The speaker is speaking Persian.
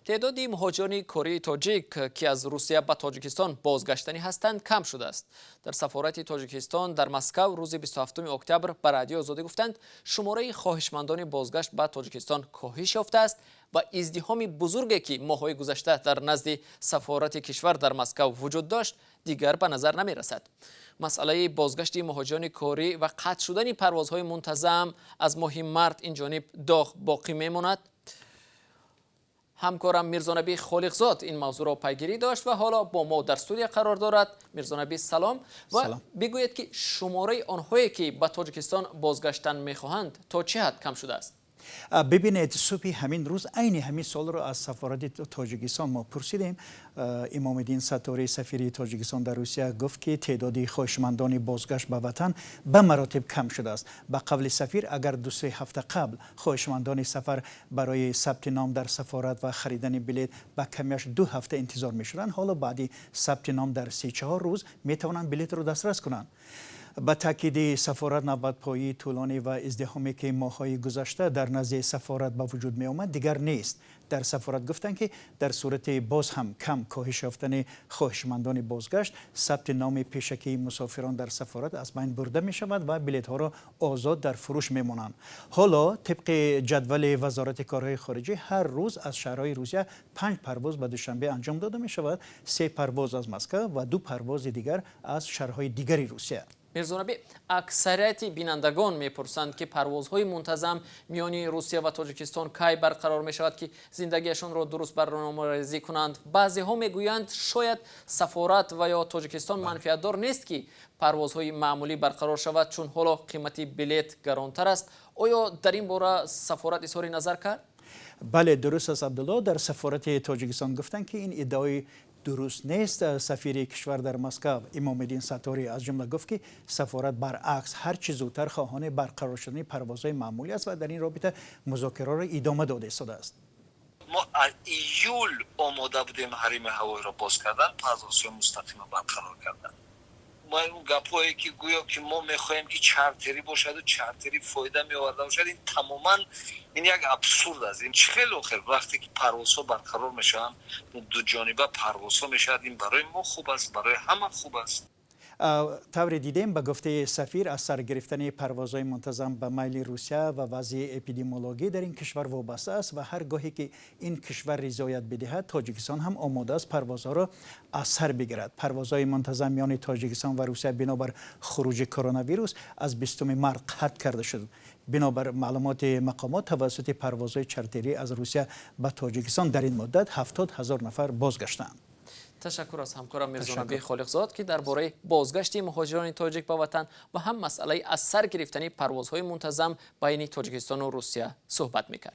تعداد مهاجران کره تاجیک که از روسیه به تاجیکستان بازگشتنی هستند کم شده است. در سفارت تاجیکستان در مسکو روز 27 اکتبر به رادیو آزادی گفتند شماره خواهشمندان بازگشت به تاجیکستان کاهش یافته است و ازدحام بزرگی که ماه‌های گذشته در نزد سفارت کشور در مسکو وجود داشت دیگر به نظر نمی رسد. مسئله بازگشت مهاجران کره و قطع شدن پروازهای منتظم از ماه مارس این جانب داغ باقی میماند. همکارم میرزانبی خالقزاد این موضوع را پیگیری داشت و حالا با ما در استودیو قرار دارد. میرزانبی سلام و بگوید که شماره آنهایی که به تاجیکستان بازگشتن میخواهند تا چه حد کم شده است؟ ببینید صبح همین روز عین همین سال رو از سفارت تاجیکستان ما پرسیدیم. امام الدین ستاری سفیر تاجیکستان در روسیه گفت که تعداد خواهشمندان بازگشت به وطن به مراتب کم شده است. به قول سفیر اگر 2-3 هفته قبل خواهشمندان سفر برای ثبت نام در سفارت و خریدن بلیط به کمیش 2 هفته انتظار می‌شدند، حالا بعد ثبت نام در 3-4 روز میتوانند بلیط رو دسترس کنند. با تاکید سفارت نوبت‌پایی طولانی و ازدحامی که ماه‌های گذشته در نزد سفارت به وجود می آمد دیگر نیست. در سفارت گفتند که در صورت باز هم کم کاهش یافتن خواهشمندان بازگشت ثبت نام پیشکی مسافران در سفارت از بین برده می شود و بلیط ها را آزاد در فروش می مانند. حالا طبق جدول وزارت کارهای خارجه هر روز از شهرهای روسیه 5 پرواز به دوشنبه انجام داده می شود، 3 پرواز از مسکو و 2 پرواز دیگر از شهرهای دیگری روسیه. میرزانبی، اکثریت بینندگان میپرسند که پروازهای منتظم میان روسیه و تاجیکستان کی برقرار می شود که زندگیشان را درست برنامه‌ریزی کنند. بعضی ها میگویند شاید سفارت و یا تاجیکستان منفعت دار نیست که پروازهای معمولی برقرار شود چون حالا قیمت بلیط گرانتر است. آیا در این باره سفارت اظهار نظر کرد؟ بله درست است عبدالله. در سفارت تاجیکستان گفتند که این ادعای درست نیست. سفیر کشور در مسکو امام الدین ستاری از جمله گفت که سفارت برعکس هر چه زودتر خواهان برقرار شدن پروازهای معمولی است و در این رابطه مذاکرات را ادامه داده شده است. ما از ایول آماده بودیم حریم هوایی را باز کردن، پروازهای مستقیم برقرار کردن. ما اون گپایی که گویا که ما میخوایم که چارتری باشد و چارتری فایده میآورده باشد، این تماما این یک ابسورد است. این خیلی خیر وقتی که پروازها برقرار میشن، دو جانبه پروازها میشد، این برای ما خوب است، برای همه خوب است. طور دیدیم به گفته سفیر از سر گرفتن پروازهای منتظم به میل روسیه و وضع اپیدمیولوژی در این کشور وابسته است و هر گاهی که این کشور رضایت بدهد تاجیکستان هم آماده است پروازها را از سر بگیرد. پروازهای منتظم میان تاجیکستان و روسیه بنابر خروج کرونا ویروس از 20 مارس قطع کرده شد. بنابر معلومات مقامات توسط پروازهای چارتری از روسیه به تاجیکستان در این مدت 70,000 نفر بازگشتند. تشکر از همکارم میرزانبی خالقزاد که درباره بازگشت مهاجران تاجیک به وطن و هم مسئله از سر گرفتن پروازهای منتظم بین تاجیکستان و روسیه صحبت میکرد.